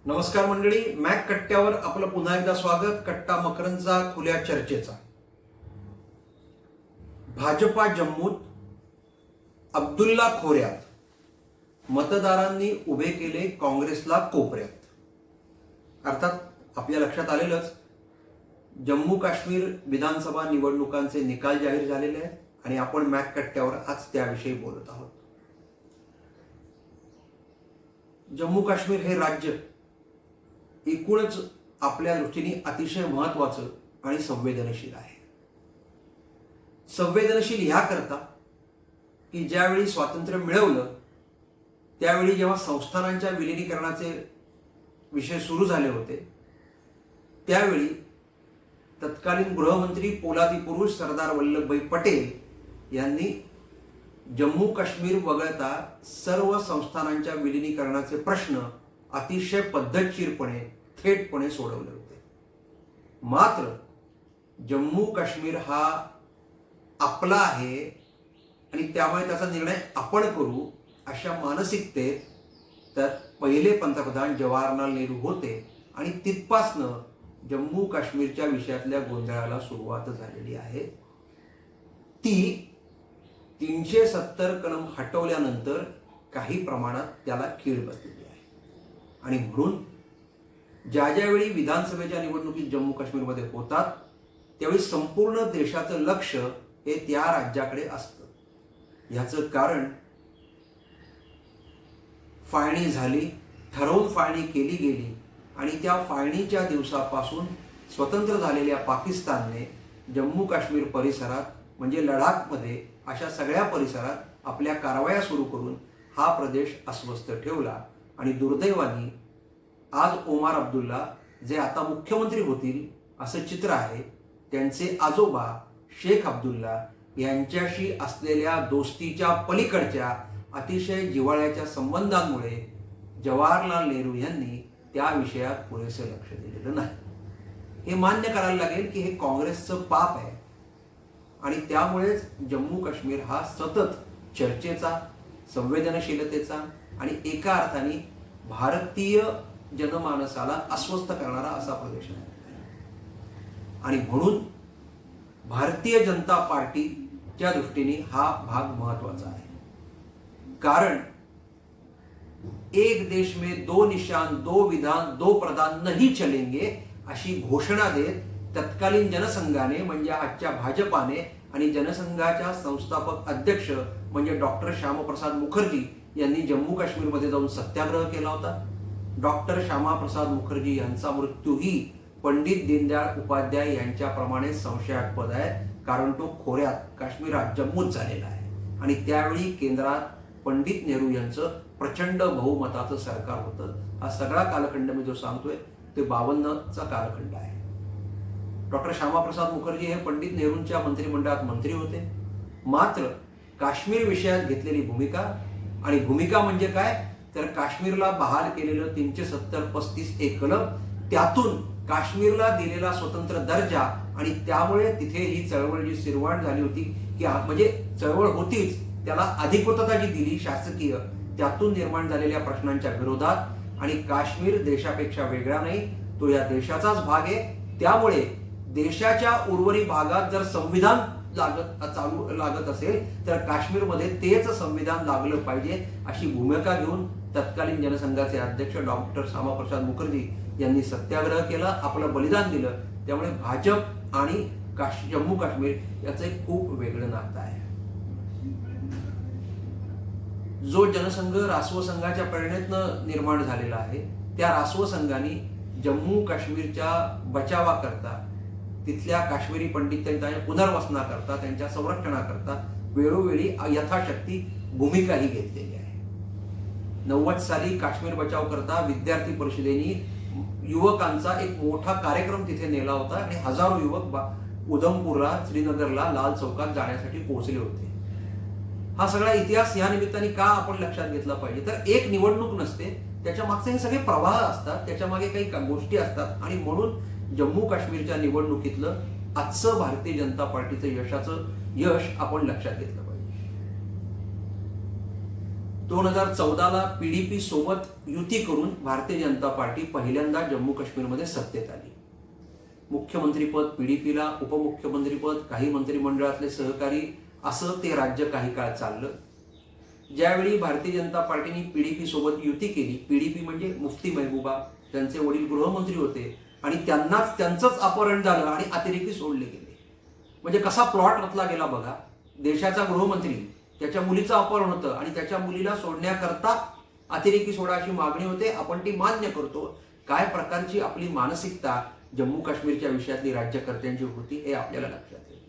नमस्कार मंडळी, मॅक कट्ट्यावर आपलं पुन्हा एकदा स्वागत. कट्टा मकरंदचा खुल्या चर्चेचा. भाजपा जम्मूत अब्दुल्ला खोऱ्यात मतदारांनी उभे केले काँग्रेसला कोपऱ्यात. अर्थात आपल्या लक्षात आलेलंच, जम्मू काश्मीर विधानसभा निवडणुकांचे निकाल जाहीर झालेले आहेत आणि आपण मॅक कट्ट्यावर आज त्याविषयी बोलत आहोत. जम्मू काश्मीर हे राज्य एकूणच आपल्या दृष्टीने अतिशय महत्त्वाचं आणि संवेदनशील आहे. संवेदनशील ह्याकरता की ज्यावेळी स्वातंत्र्य मिळवलं त्यावेळी जेव्हा संस्थानांच्या विलिनीकरणाचे विषय सुरू झाले होते त्यावेळी तत्कालीन गृहमंत्री पोलादी पुरुष सरदार वल्लभभाई पटेल यांनी जम्मू काश्मीर वगळता सर्व संस्थानांच्या विलिनीकरणाचे प्रश्न अतिशय पद्धतशीरपणे थेटपणे सोडवले होते. मात्र जम्मू काश्मीर हा आपला आहे आणि त्यामुळे त्याचा निर्णय आपण करू अशा मानसिकतेत तर पहिले पंतप्रधान जवाहरलाल नेहरू होते आणि तिथपासनं जम्मू काश्मीरच्या विषयातल्या गोंधळाला सुरुवात झालेली आहे. ती 370 कलम हटवल्यानंतर काही प्रमाणात त्याला कीड बसलेली आहे आणि म्हणून ज्यावेळी विधानसभेच्या निवडणुकीत जम्मू काश्मीरमध्ये होतात त्यावेळी संपूर्ण देशाचं लक्ष हे त्या राज्याकडे असतं. ह्याचं कारण फाळणी झाली, ठरवून फाळणी केली गेली आणि त्या फाळणीच्या दिवसापासून स्वतंत्र झालेल्या पाकिस्तानने जम्मू काश्मीर परिसरात म्हणजे लडाखमध्ये अशा सगळ्या परिसरात आपल्या कारवाया सुरू करून हा प्रदेश अस्वस्थ ठेवला. आणि दुर्दैवाने आज ओमार अब्दुल्ला जे आता मुख्यमंत्री होतील असं चित्र आहे, त्यांचे आजोबा शेख अब्दुल्ला यांच्याशी असलेल्या दोस्तीच्या पलीकडच्या अतिशय जिव्हाळ्याच्या संबंधांमुळे जवाहरलाल नेहरू यांनी त्या विषयात पुरेसे लक्ष दिलेलं नाही. हे मान्य करायला लागेल की हे काँग्रेसचं पाप आहे आणि त्यामुळेच जम्मू काश्मीर हा सतत चर्चेचा, संवेदनशीलतेचा आणि एका अर्थाने भारतीय जनमानसाला अस्वस्थ करणारा असा प्रदेश आहे. आणि म्हणून भारतीय जनता पार्टीच्या दृष्टीने हा भाग महत्वाचा आहे. कारण एक देश में दो निशान, दो विधान, दो प्रधान नहीं चलेंगे अशी घोषणा देत तत्कालीन जनसंघाने म्हणजे आजच्या भाजपाने आणि जनसंघाच्या संस्थापक अध्यक्ष म्हणजे डॉक्टर श्यामाप्रसाद मुखर्जी यांनी जम्मू काश्मीरमध्ये जाऊन सत्याग्रह केला होता. डॉक्टर श्यामाप्रसाद मुखर्जी यांचा मृत्यूही पंडित दीनदयाळ उपाध्याय यांच्याप्रमाणे संशयास्पद आहे, कारण तो खोऱ्यात काश्मीरात जम्मूत झालेला आहे आणि त्यावेळी केंद्रात पंडित नेहरू यांचं प्रचंड बहुमताचं सरकार होतं. हा सगळा कालखंड मी जो सांगतोय ते 52चा कालखंड आहे. डॉक्टर श्यामाप्रसाद मुखर्जी हे पंडित नेहरूंच्या मंत्रिमंडळात मंत्री होते. मात्र काश्मीर विषयात घेतलेली भूमिका आणि भूमिका म्हणजे काय तर काश्मीरला बहाल केलेलं 370-35 कलम, त्यातून काश्मीरला दिलेला स्वतंत्र दर्जा आणि त्यामुळे तिथे ही चळवळ जी निर्माण झाली होती की म्हणजे चळवळ होतीच, त्याला अधिकृतता जी दिली शासकीय, त्यातून निर्माण झालेल्या प्रश्नांच्या विरोधात. आणि काश्मीर देशापेक्षा वेगळा नाही, तो या देशाचाच भाग आहे. त्यामुळे देशाच्या उर्वरित भागात जर संविधान लागत असेल तर काश्मीरमध्ये तेच संविधान लागलं पाहिजे अशी भूमिका घेऊन तत्कालीन जनसंघाचे अध्यक्ष डॉक्टर श्यामाप्रसाद मुखर्जी यांनी सत्याग्रह केला, आपलं बलिदान दिलं. त्यामुळे भाजप आणि जम्मू काश्मीर याचं एक खूप वेगळं नातं आहे. जो जनसंघ रासव संघाच्या प्रेरणेतनं निर्माण झालेला आहे त्या रासव संघाने जम्मू काश्मीरच्या बचावाकरता, तिथल्या काश्मीरी पंडितांच्या पुनर्वसनाकरता, त्यांच्या संरक्षणाकरता वेळोवेळी यथाशक्ती भूमिकाही घेतलेली आहे. 90 साली काश्मीर बचाव करता विद्यार्थी परिषदेने युवकांचा एक मोठा कार्यक्रम तिथे नेला होता आणि हजारो युवक उधमपूरला, श्रीनगरला, लाल चौकात जाण्यासाठी पोहोचले होते. हा सगळा इतिहास या निमित्ताने का आपण लक्षात घेतला पाहिजे तर एक निवडणूक नसते, त्याच्या मागचे हे सगळे प्रवाह असतात, त्याच्या मागे काही गोष्टी असतात आणि म्हणून जम्मू काश्मीरच्या निवडणुकीतलं आजचं भारतीय जनता पार्टीचं यश आपण लक्षात घेतलं पाहिजे. 2014ला पीडीपी सोबत युती करून भारतीय जनता पार्टी पहिल्यांदा जम्मू काश्मीरमध्ये सत्तेत आली. मुख्यमंत्रीपद पीडीपीला, उपमुख्यमंत्रीपद काही मंत्रिमंडळातले सहकारी, असं ते राज्य काही काळ चाललं. ज्यावेळी भारतीय जनता पार्टीने पीडीपी सोबत युती केली, पीडीपी म्हणजे मुफ्ती महबूबा, त्यांचे वडील गृहमंत्री होते आणि त्यांचंच अपहरण झालं आणि अतिरेकी सोडले गेले. म्हणजे कसा प्लॉट रचला गेला बघा. देशाचा गृहमंत्री, त्याच्या मुलीचं अपहरण होतं आणि त्याच्या मुलीला सोडण्याकरता अतिरेकी सोडा अशी मागणी होते. आपण ती मान्य करतो. काय प्रकारची आपली मानसिकता जम्मू काश्मीरच्या विषयातली राज्यकर्त्यांची होती हे आपल्याला लक्षात येईल.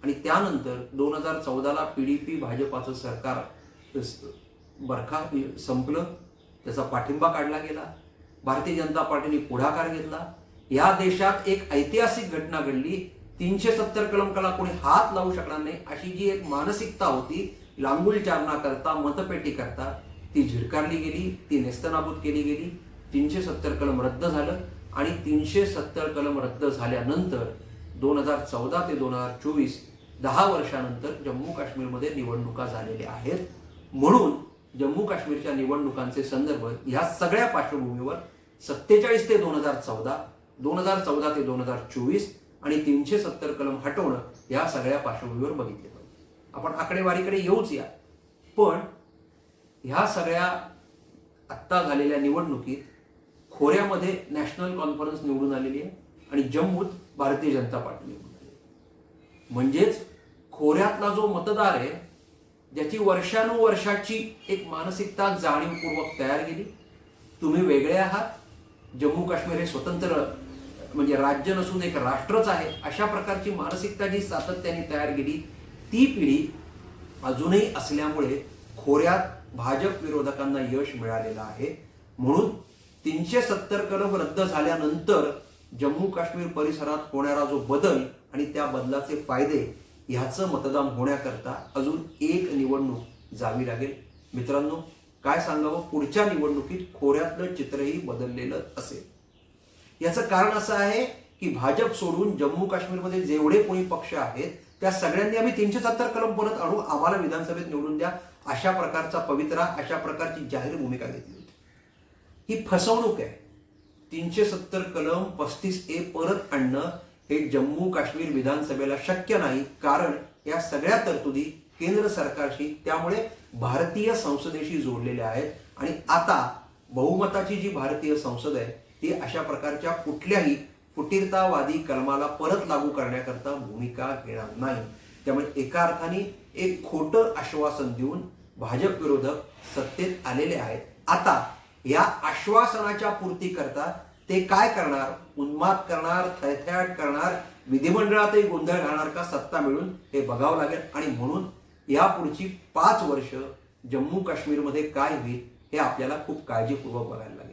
आणि त्यानंतर 2014ला पीडीपी भाजपाचं सरकार संपलं, त्याचा पाठिंबा काढला गेला. भारतीय जनता पार्टीने पुढाकार घेतला. या देशात एक ऐतिहासिक घटना घडली. 370 कलमला कोणी हात लावू शकणार नाही अशी जी एक मानसिकता होती लांगुलचारणा करता, मतपेटी करता, ती झिडकारली गेली, ती नेस्तनाबूत केली गेली. 370 कलम रद्द झालं आणि 370 कलम रद्द झाल्यानंतर 2014 ते 2024 10 वर्षानंतर जम्मू काश्मीरमध्ये निवडणुका झालेल्या आहेत. म्हणून जम्मू काश्मीरच्या निवडणुकांचे संदर्भ ह्या सगळ्या पार्श्वभूमीवर 47 ते 2014, 2014 ते 2024 आणि 370 कलम हटवणं या सगळ्या पार्श्वभूमीवर बघितले पाहिजे. आपण आकडेवारीकडे येऊच या. पण ह्या सगळ्या आत्ता झालेल्या निवडणुकीत खोऱ्यामध्ये नॅशनल कॉन्फरन्स निवडून आलेली आहे आणि जम्मूत भारतीय जनता पार्टी निवडून आली. म्हणजेच खोऱ्यातला जो मतदार आहे, ज्याची वर्षानुवर्षाची एक मानसिकता जाणीवपूर्वक तयार केली, तुम्ही वेगळे आहात, जम्मू काश्मीर हे स्वतंत्र म्हणजे राज्य नसून एक राष्ट्रच आहे, अशा प्रकारची मानसिकता जी सातत्याने तयार केली, ती पिढी अजूनही असल्यामुळे खोऱ्यात भाजप विरोधकांना यश मिळालेलं आहे. म्हणून 370 कलम रद्द झाल्यानंतर जम्मू काश्मीर परिसरात होणारा जो बदल आणि त्या बदलाचे फायदे ह्याचं मतदान होण्याकरता अजून एक निवडणूक जावी लागेल. मित्रांनो, काय सांगावं, पुढच्या निवडणुकीत खोऱ्यातलं चित्रही बदललेलं असेल. याचं कारण असं आहे की भाजप सोडून जम्मू काश्मीरमध्ये जेवढे कोणी पक्ष आहेत त्या सगळ्यांनी आम्ही 370 कलम परत आणू, आम्हाला विधानसभेत निवडून द्या, अशा प्रकारचा पवित्रा, अशा प्रकारची जाहीर भूमिका घेतली होती. ही फसवणूक आहे. 370 कलम 35A परत आणणं हे जम्मू काश्मीर विधानसभेला शक्य नाही, कारण या सगळ्या तरतुदी केंद्र सरकारशी, त्यामुळे भारतीय संसदेशी जोडलेल्या आहेत. आणि आता बहुमताची जी भारतीय संसद आहे ती अशा प्रकारच्या कुठल्याही फुटीरतावादी कलमाला परत लागू करण्याकरता भूमिका घेणार नाही. त्यामुळे एका अर्थाने एक खोटं आश्वासन देऊन भाजप विरोधक सत्तेत आलेले आहेत. आता या आश्वासनाच्या पूर्तीकरता ते काय करणार, उन्माद करणार, थैथयाट करणार, विधिमंडळातही गोंधळ घालणार का सत्ता मिळून, हे बघावं लागेल. आणि म्हणून यापुढची 5 वर्ष जम्मू काश्मीरमध्ये काय होईल हे आपल्याला खूप काळजीपूर्वक बघायला लागेल.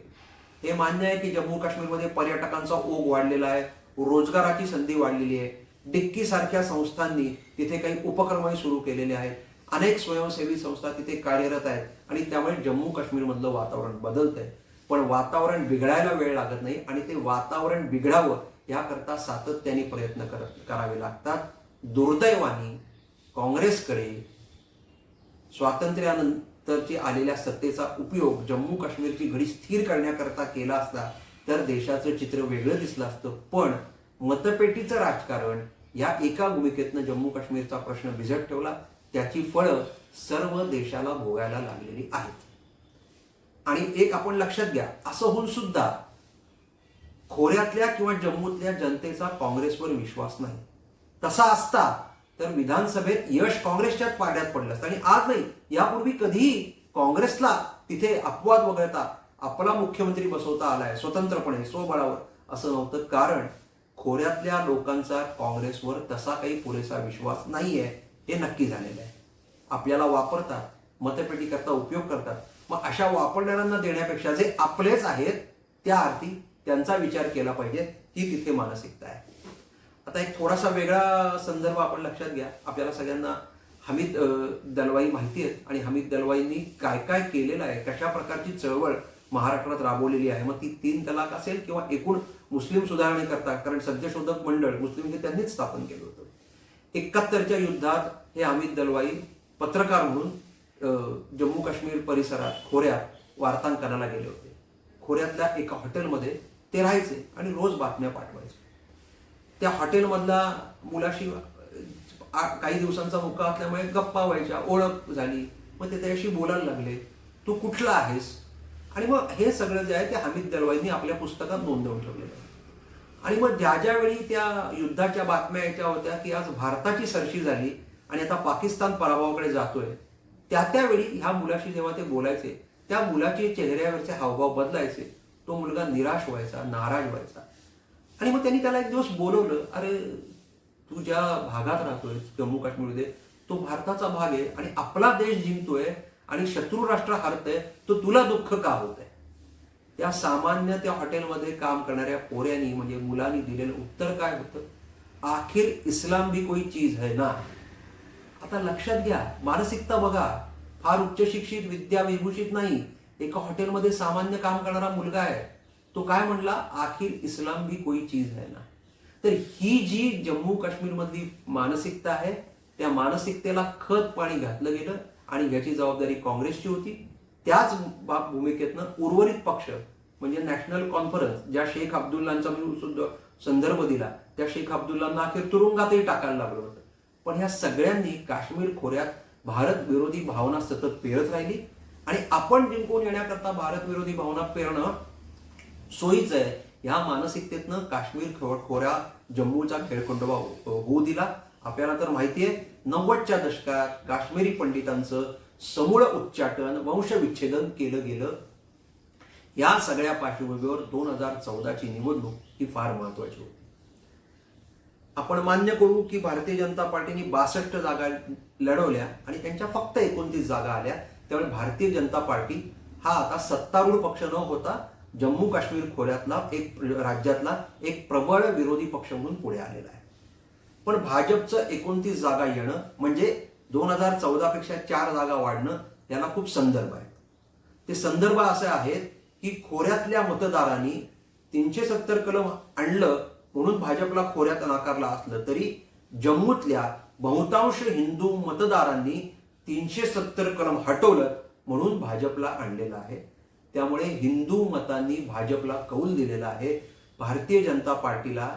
हे मान्य आहे की जम्मू काश्मीरमध्ये पर्यटकांचा ओघ वाढलेला आहे, रोजगाराची संधी वाढलेली आहे. डिक्की सारख्या संस्थांनी तिथे काही उपक्रमही सुरू केलेले आहेत. अनेक स्वयंसेवी संस्था तिथे कार्यरत आहेत आणि त्यामुळे जम्मू काश्मीरमधलं वातावरण बदलतंय. पण वातावरण बिघडायला वेळ लागत नाही आणि ते वातावरण बिघडावं याकरता सातत्याने प्रयत्न करावे लागतात. दुर्दैवाने काँग्रेसकडे स्वातंत्र्यानंतरची आलेल्या सत्तेचा उपयोग जम्मू काश्मीरची घडी स्थिर करण्याकरता केला असता तर देशाचं चित्र वेगळं दिसलं असतं. पण मतपेटीचं राजकारण या एका भूमिकेतनं जम्मू काश्मीरचा प्रश्न भिजत ठेवला. त्याची फळं सर्व देशाला भोगायला लागलेली आहेत. आणि एक आपण लक्षात घ्या, असं होऊन सुद्धा खोऱ्यातल्या किंवा जम्मूतल्या जनतेचा काँग्रेसवर विश्वास नाही. तसा असता तर विधानसभेत यश काँग्रेसच्याच पारड्यात पडलं असतं. आणि आज नाही, यापूर्वी कधीही काँग्रेसला तिथे अपवाद वगळता आपला मुख्यमंत्री बसवता आलाय स्वतंत्रपणे स्वबळावर, असं नव्हतं. कारण खोऱ्यातल्या लोकांचा काँग्रेसवर तसा काही पुरेसा विश्वास नाहीये, हे नक्की झालेलं आहे. आपल्याला वापरतात, मतपेटी करता उपयोग करतात. मग अशा वापरणाऱ्यांना देण्यापेक्षा जे आपलेच आहेत त्या अर्थी त्यांचा विचार केला पाहिजे, ही तिथे मानसिकता आहे. आता एक थोडासा वेगळा संदर्भ आपण लक्षात घ्या. आपल्याला सगळ्यांना हमीद दलवाई माहिती आहे आणि हमीद दलवाईंनी काय काय केलेलं आहे, कशा प्रकारची चळवळ महाराष्ट्रात राबवलेली आहे. मग ती 3 तलाक असेल किंवा एकूण मुस्लिम सुधारणेकरता, कारण सत्यशोधक मंडळ मुस्लिम त्यांनीच स्थापन केलं होतं. 71च्या युद्धात हे हमीद दलवाई पत्रकार म्हणून जम्मू काश्मीर परिसरात खोऱ्यात वार्तांकनाला गेले होते. खोऱ्यातल्या एका हॉटेलमध्ये ते राहायचे आणि रोज बातम्या पाठवायचे. त्या हॉटेलमधला मुलाशी काही दिवसांचा मुक्का असल्यामुळे गप्पा व्हायच्या, ओळख झाली. मग ते त्याच्याशी बोलायला लागले, तू कुठला आहेस. आणि मग हे सगळं जे आहे ते हमीद दलवाईंनी आपल्या पुस्तकात नोंदवून ठेवलेलं आहे. आणि मग ज्यावेळी त्या युद्धाच्या बातम्या यायच्या होत्या की आज भारताची सरशी झाली आणि आता पाकिस्तान पराभवाकडे जातोय, त्यावेळी ह्या मुलाशी जेव्हा ते बोलायचे, त्या मुलाचे चेहऱ्यावरचे हावभाव बदलायचे. तो मुलगा निराश व्हायचा, नाराज व्हायचा. आणि मग त्यांनी त्याला एक दिवस बोलवलं, अरे तू ज्या भागात राहतोय जम्मू काश्मीरमध्ये, तो भारताचा भाग आहे आणि आपला देश जिंकतोय आणि शत्रू राष्ट्र हारतंय, तो तुला दुःख का होत आहे. त्या सामान्य त्या हॉटेलमध्ये काम करणाऱ्या पोऱ्यांनी म्हणजे मुलांनी दिलेलं उत्तर काय होतं, आखिर इस्लाम भी कोई चीज है ना. आता लक्षात घ्या, मानसिकता बघा. फार उच्च शिक्षित विद्या विभूषित नाही, एका हॉटेलमध्ये सामान्य काम करणारा मुलगा आहे. तो काय म्हणला, आखिर इस्लाम भी कोई चीज है ना. तर ही जी जम्मू काश्मीरमधली मानसिकता आहे, त्या मानसिकतेला खत पाणी घातलं गेलं आणि याची जबाबदारी काँग्रेसची होती. त्याच भूमिकेतनं उर्वरित पक्ष म्हणजे नॅशनल कॉन्फरन्स, ज्या शेख अब्दुल्लांचा मी सुद्धा संदर्भ दिला, त्या शेख अब्दुल्लांना अखेर तुरुंगातही टाकायला लागलं होतं. पण ह्या सगळ्यांनी काश्मीर खोऱ्यात भारत विरोधी भावना सतत पेरत राहिली आणि आपण जिंकून येण्याकरता भारत विरोधी भावना पेरणं सोयीचं आहे. ह्या मानसिकतेतनं काश्मीर खोऱ्या जम्मूचा खेळखंडोबा होऊ दिला. आपल्याला तर माहिती आहे, 90च्या दशकात काश्मीरी पंडितांचं समूळ उच्चाटन, वंशविच्छेदन केलं गेलं. या सगळ्या पार्श्वभूमीवर 2014ची निवडणूक ही फार महत्वाची होती. आपण मान्य करू की भारतीय जनता पार्टीने 62 जागा लढवल्या आणि त्यांच्या फक्त 29 जागा आल्या. त्यामुळे भारतीय जनता पार्टी हा आता सत्तारूढ पक्ष न होता जम्मू काश्मीर खोऱ्यातला राज्यातला एक प्रबळ विरोधी पक्ष म्हणून पुढे आलेला आहे. पण भाजपचं 29 जागा येणं म्हणजे 2014 पेक्षा 4 जागा वाढणं, याला खूप संदर्भ आहेत. ते संदर्भ असे आहेत की खोऱ्यातल्या मतदारांनी 370 कलम आणलं म्हणून भाजपला खोऱ्यात नाकारलं असलं तरी जम्मूतल्या बहुतांश हिंदू मतदारांनी 370 कलम हटवलं म्हणून भाजपला आणलेलं आहे. त्यामुळे हिंदू मतांनी भाजपला कौल दिलेला आहे. भारतीय जनता पार्टीला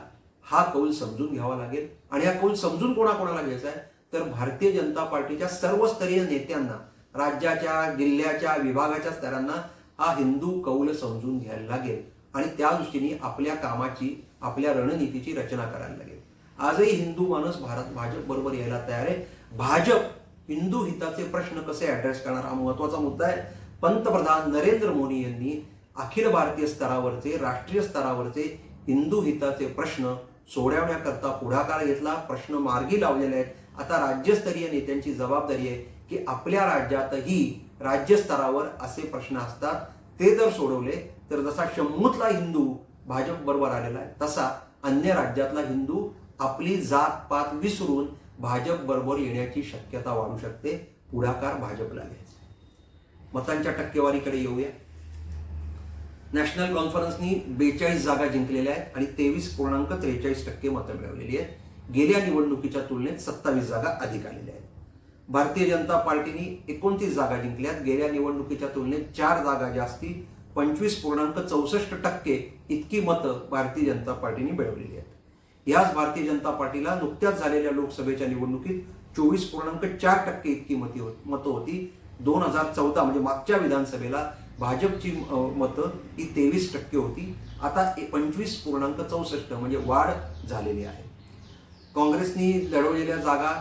हा कौल समजून घ्यावा लागेल आणि हा कौल समजून कोणाकोणाला घ्यायचा आहे तर भारतीय जनता पार्टीच्या सर्वस्तरीय नेत्यांना, राज्याच्या, जिल्ह्याच्या, विभागाच्या स्तरांना हा हिंदू कौल समजून घ्यायला लागेल आणि त्या दृष्टीने आपल्या कामाची, आपल्या रणनीतीची रचना करायला लागेल. आजही हिंदू माणूस भाजप बरोबर यायला तयार आहे. भाजप हिंदू हिताचे प्रश्न कसे ऍड्रेस करणार हा महत्वाचा मुद्दा आहे. पंतप्रधान नरेंद्र मोदी यांनी अखिल भारतीय स्तरावरचे, राष्ट्रीय स्तरावरचे हिंदू हिताचे प्रश्न सोडवण्याकरता पुढाकार घेतला, प्रश्न मार्गी लावलेले आहेत. आता राज्यस्तरीय नेत्यांची जबाबदारी आहे की आपल्या राज्यातही राज्यस्तरावर असे प्रश्न असतात, ते जर सोडवले तर जसा जम्मूतला हिंदू भाजप बरोबर आलेला आहे तसा अन्य राज्यातला हिंदू आपली जात पात विसरून भाजप बरोबर येण्याची शक्यता वाढू शकते. पुढाकार भाजपला घ्यायचा. मतांच्या टक्केवारीकडे येऊया. नॅशनल कॉन्फरन्सनी 42 जागा जिंकलेल्या आहेत आणि 23.43% मतं मिळवलेली आहेत. गेल्या निवडणुकीच्या तुलनेत 27 जागा अधिक आलेल्या आहेत. भारतीय जनता पार्टीने 29 जागा जिंकल्यात. गेल्या निवडणुकीच्या तुलनेत 4 जागा जास्ती, 25.64% इतकी मतं भारतीय जनता पार्टीने मिळवलेली आहेत. याच भारतीय जनता पार्टीला नुकत्याच झालेल्या लोकसभेच्या निवडणुकीत 24.4% इतकी मतं होती. 2014 म्हणजे मागच्या विधानसभेला भाजपची मतं ही 23% होती. आता 25.64% म्हणजे वाढ झालेली आहे. काँग्रेसनी लढवलेल्या जागा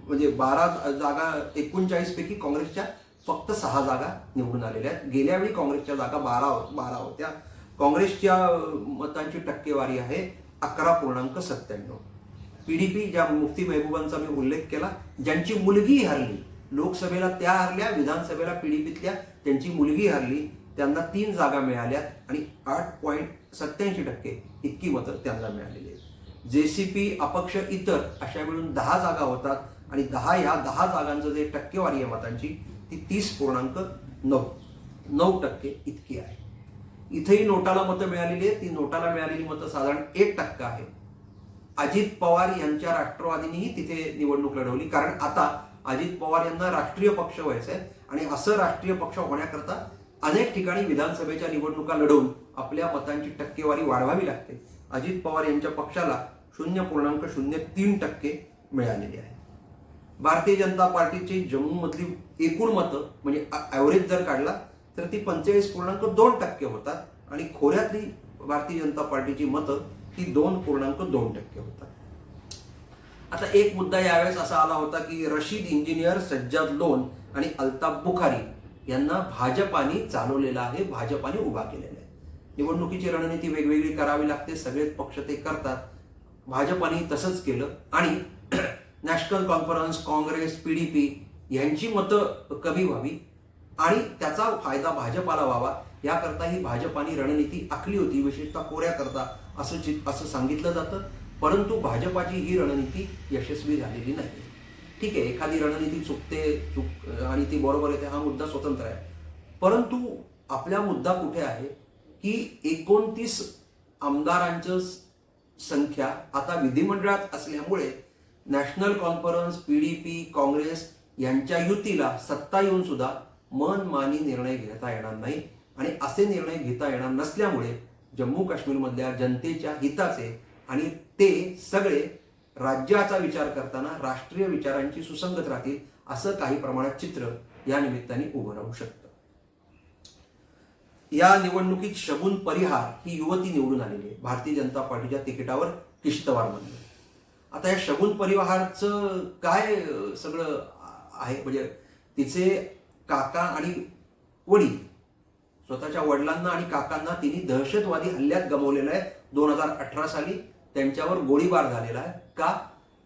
म्हणजे 12 जागा 39 पैकी काँग्रेसच्या फक्त 6 जागा निवडून आलेल्या आहेत. गेल्या वेळी काँग्रेसच्या जागा 12 होत्या. काँग्रेसच्या मतांची टक्केवारी आहे 11.97. पीडीपी, ज्या मुफ्ती मेहबूबांचा मी उल्लेख केला, ज्यांची मुलगी हरली, लोकसभेला त्या हरल्या, विधानसभेला पीडीपीतल्या त्यांची मुलगी हरली, त्यांना 3 जागा मिळाल्यात आणि 8.87% इतकी मतं त्यांना मिळालेली आहेत. जेसीपी, अपक्ष, इतर अशा मिळून 10 जागा होतात आणि 10 जागांचं जे टक्केवारी आहे मतांची ती 30.9% इतकी आहे. इथेही नोटाला मतं मिळालेली आहेत. ती नोटाला मिळालेली मतं साधारण 1% आहे. अजित पवार यांच्या राष्ट्रवादीनेही तिथे निवडणूक लढवली, कारण आता अजित पवार यांना राष्ट्रीय पक्ष व्हायचं आहे आणि असं राष्ट्रीय पक्ष होण्याकरता अनेक ठिकाणी विधानसभेच्या निवडणुका लढवून आपल्या मतांची टक्केवारी वाढवावी लागते. अजित पवार यांच्या पक्षाला 0.03% मिळालेली आहे. भारतीय जनता पार्टीची जम्मूमधली एकूण मतं म्हणजे ॲव्हरेज जर काढला तर ती 45.2% होतात आणि खोऱ्यातली भारतीय जनता पार्टीची मतं ही 2.2% होतात. आता एक मुद्दा यावेळेस असा आला होता की रशीद इंजिनियर, सज्जाद लोन आणि अल्ताफ बुखारी यांना भाजपाने चालवलेलं आहे, भाजपाने उभा केलेला आहे. निवडणुकीची रणनीती वेगवेगळी करावी लागते, सगळेच पक्ष ते करतात. भाजपाने तसंच केलं आणि नॅशनल कॉन्फरन्स, काँग्रेस, PDP यांची मतं कमी व्हावी आणि त्याचा फायदा भाजपाला व्हावा याकरता ही भाजपाने रणनीती आखली होती, विशेषतः कोऱ्याकरता असं सांगितलं जातं. परंतु भाजपाची ही रणनीती यशस्वी झालेली नाही. ठीक आहे, एखादी रणनीती चुकते आणि ती बरोबर येते, हा मुद्दा स्वतंत्र आहे. परंतु आपला मुद्दा कुठे आहे की 29 आमदारांचं संख्या आता विधिमंडळात असल्यामुळे नॅशनल कॉन्फरन्स, PDP, काँग्रेस यांच्या युतीला सत्ता येऊन सुद्धा मनमानी निर्णय घेता येणार नाही आणि असे निर्णय घेता येणार नसल्यामुळे जम्मू काश्मीरमधल्या जनतेच्या हिताचे आणि ते सगळे राज्याचा विचार करताना राष्ट्रीय विचारांची सुसंगत राहतील असं काही प्रमाणात चित्र या निमित्ताने उभं राहू शकतं. या निवडणुकीत शगुन परिहार ही युवती निवडून आलेली आहे भारतीय जनता पार्टीच्या तिकिटावर किश्तवारमधून. आता या शगुन परिहारचं काय सगळं आहे म्हणजे तिचे काका आणि वडील, स्वतःच्या वडिलांना आणि काकांना तिने दहशतवादी हल्ल्यात गमावलेलं आहे. 2018 साली त्यांच्यावर गोळीबार झालेला आहे. का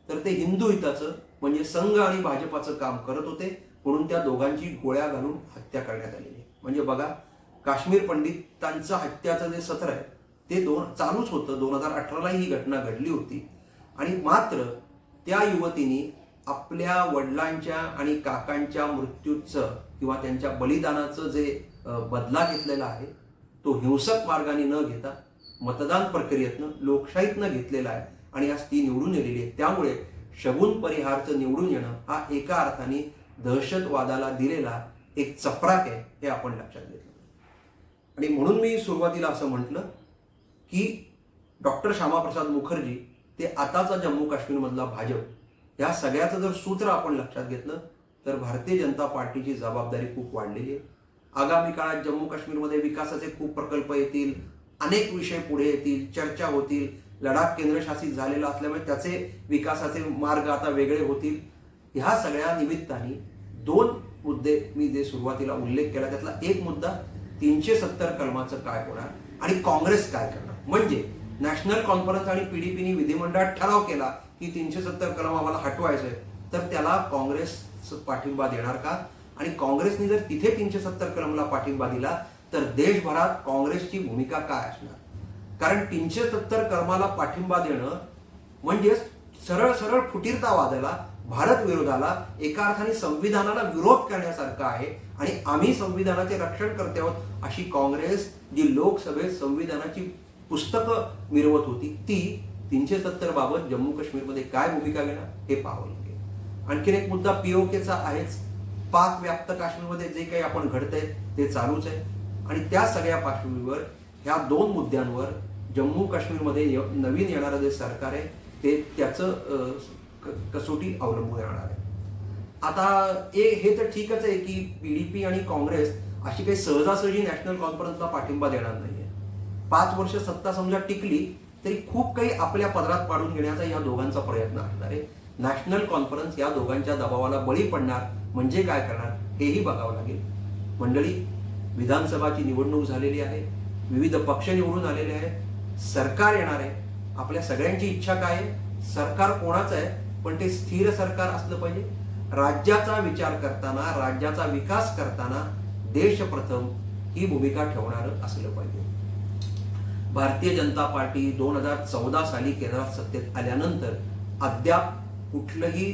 तर ते हिंदू हिताचं म्हणजे संघ आणि भाजपाचं काम करत होते म्हणून त्या दोघांची गोळ्या घालून हत्या करण्यात आलेली. म्हणजे बघा, काश्मीर पंडितांचं हत्याचं जे सत्र आहे ते चालूच होतं. 2018ला ही घटना घडली होती आणि मात्र त्या युवतीने आपल्या वडिलांच्या आणि काकांच्या मृत्यूचं किंवा त्यांच्या बलिदानाचं जे बदला घेतलेला आहे तो हिंसक मार्गाने न घेता मतदान प्रक्रियेतनं, लोकशाहीतनं घेतलेला आहे आणि आज ती निवडून येलेली आहे. त्यामुळे शगुन परिहारचं निवडून येणं हा एका अर्थाने दहशतवादाला दिलेला एक चपराक आहे हे आपण लक्षात घेतलं. आणि म्हणून मी सुरुवातीला असं म्हटलं की डॉक्टर श्यामाप्रसाद मुखर्जी ते आताचा जम्मू काश्मीरमधला भाजप या सगळ्याचं जर सूत्र आपण लक्षात घेतलं तर भारतीय जनता पार्टीची जबाबदारी खूप वाढलेली आहे. आगामी काळात जम्मू काश्मीरमध्ये विकासाचे खूप प्रकल्प येतील, अनेक विषय पुढे येतील, चर्चा होतील. लडाख केंद्रशासित झालेला असल्यामुळे त्याचे विकासाचे मार्ग आता वेगळे होतील. ह्या सगळ्या निमित्ताने 2 मुद्दे मी जे सुरुवातीला उल्लेख केला त्यातला एक मुद्दा 370 कलमाचं काय होणार आणि काँग्रेस काय करणार. म्हणजे नॅशनल कॉन्फरन्स आणि PDPने विधिमंडळात ठराव केला की 370 कलम आम्हाला हटवायचं आहे, तर त्याला काँग्रेस पाठिंबा देणार का? आणि काँग्रेसने जर तिथे 370 कलमला पाठिंबा दिला तर देशभरात काँग्रेसची भूमिका काय असणार? कारण 370 कलमाला पाठिंबा देणं म्हणजे सरळ सरळ फुटीरता वादाला, भारत विरोधाला, एका अर्थाने संविधानाला विरोध करण्यासारखं आहे. आणि आम्ही संविधानाचे रक्षण करते आहोत अशी काँग्रेस जी लोकसभेत संविधानाची पुस्तकं मिरवत होती ती 370 बाबत जम्मू काश्मीरमध्ये काय भूमिका घेणार हे पाहावं लागेल. आणखीन एक मुद्दा POKचा आहेच. पाक व्याप्त काश्मीरमध्ये जे काही आपण घडतंय ते चालूच आहे आणि त्या सगळ्या पार्श्वभूमीवर ह्या 2 मुद्द्यांवर जम्मू काश्मीरमध्ये नवीन येणारं जे सरकार आहे ते त्याचं कसोटी अवलंबून राहणार आहे. आता हे तर ठीकच आहे की PDP आणि काँग्रेस अशी काही सहजासहजी नॅशनल कॉन्फरन्सला पाठिंबा देणार नाहीये. 5 वर्ष सत्ता समजा टिकली तरी खूप काही आपल्या पदरात पाडून घेण्याचा या दोघांचा प्रयत्न असणार आहे. नॅशनल कॉन्फरन्स या दोघांच्या दबावाला बळी पडणार म्हणजे काय करणार हेही बघावं लागेल. मंडळी, विधानसभाची निवडणूक झालेली आहे, विविध पक्ष निवडून आलेले आहेत, सरकार येणार आहे. आपल्या सगळ्यांची इच्छा काय आहे? सरकार कोणाचं आहे पण ते स्थिर सरकार असलं पाहिजे. राज्याचा विचार करताना, राज्याचा विकास करताना देश प्रथम ही भूमिका ठेवणारं असलं पाहिजे. भारतीय जनता पार्टी 2014 साली केंद्रात सत्तेत आल्यानंतर अद्याप कुठलंही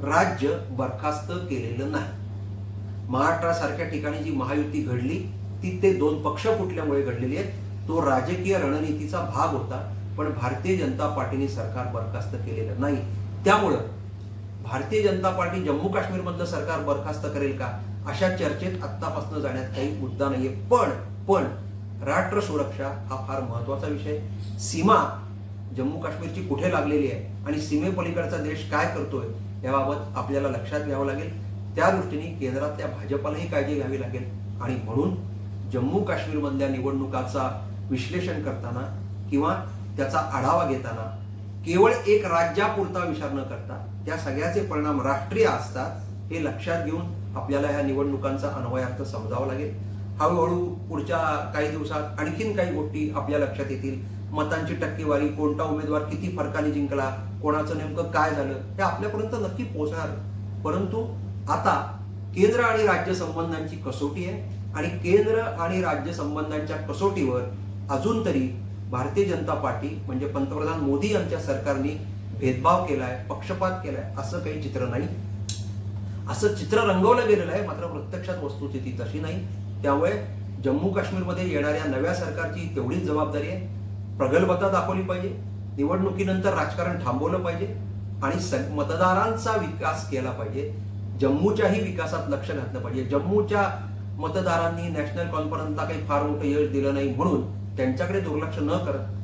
राज्य बरखास्त केलेलं नाही. महाराष्ट्रासारख्या ठिकाणी जी महायुती घडली ती ते 2 पक्ष फुटल्यामुळे घडलेली आहे. तो राजकीय रणनीतीचा भाग होता पण भारतीय जनता पार्टीने सरकार बरखास्त केलेलं नाही. त्यामुळं भारतीय जनता पार्टी जम्मू काश्मीरमधलं सरकार बरखास्त करेल का, अशा चर्चेत आत्तापासून जाण्यात काही मुद्दा नाहीये. पण राष्ट्र सुरक्षा हा फार महत्वाचा विषय. सीमा जम्मू काश्मीरची कुठे लागलेली आहे आणि सीमेपलीकडचा देश काय करतोय याबाबत आपल्याला लक्षात घ्यावं लागेल. त्या दृष्टीने केंद्रातल्या भाजपालाही काळजी घ्यावी लागेल आणि म्हणून जम्मू काश्मीरमधल्या निवडणुकाचा विश्लेषण करताना किंवा त्याचा आढावा घेताना केवळ एक राज्यापुरता विचार न करता त्या सगळ्याचे परिणाम राष्ट्रीय असतात हे लक्षात घेऊन आपल्याला ह्या निवडणुकांचा अन्वयार्थ समजावा लागेल. हळूहळू पुढच्या काही दिवसात आणखीन काही गोष्टी आपल्या लक्षात येतील. मतांची टक्केवारी, कोणता उमेदवार किती फरकाने जिंकला, कोणाचं नेमकं काय झालं हे आपल्यापर्यंत नक्की पोहोचणार. परंतु आता केंद्र आणि राज्य संबंधांची कसोटी आहे आणि केंद्र आणि राज्य संबंधांच्या कसोटीवर अजून तरी भारतीय जनता पार्टी म्हणजे पंतप्रधान मोदी यांच्या सरकारने भेदभाव केलाय, पक्षपात केलाय असं काही चित्र नाही. असं चित्र रंगवलं गेलेलं आहे, मात्र प्रत्यक्षात वस्तुस्थिती तशी नाही. त्यामुळे जम्मू काश्मीरमध्ये येणाऱ्या नव्या सरकारची तेवढीच जबाबदारी आहे. प्रगल्भता दाखवली पाहिजे, निवडणुकीनंतर राजकारण थांबवलं पाहिजे आणि मतदारांचा विकास केला पाहिजे. जम्मूच्याही विकासात लक्ष घातलं पाहिजे. जम्मूच्या मतदारांनी नॅशनल कॉन्फरन्सला काही फार मोठं यश दिलं नाही म्हणून त्यांच्याकडे दुर्लक्ष न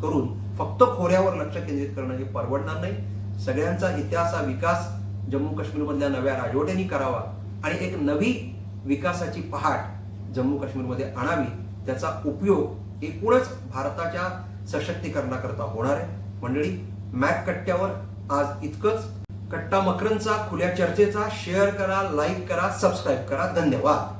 करून फक्त खोऱ्यावर लक्ष केंद्रित करणं हे परवडणार नाही. सगळ्यांचा इतिहास विकास जम्मू काश्मीरमधल्या नव्या राजवट्यांनी करावा आणि एक नवी विकासाची पहाट जम्मू काश्मीरमध्ये आणावी. त्याचा उपयोग एकूणच भारताच्या सशक्तीकरणाकरता होणार आहे. मंडळी, मॅक कट्ट्यावर आज इतकंच. कट्टा मकरंदचा खुल्या चर्चेचा शेअर करा, लाईक करा, सबस्क्राईब करा. धन्यवाद.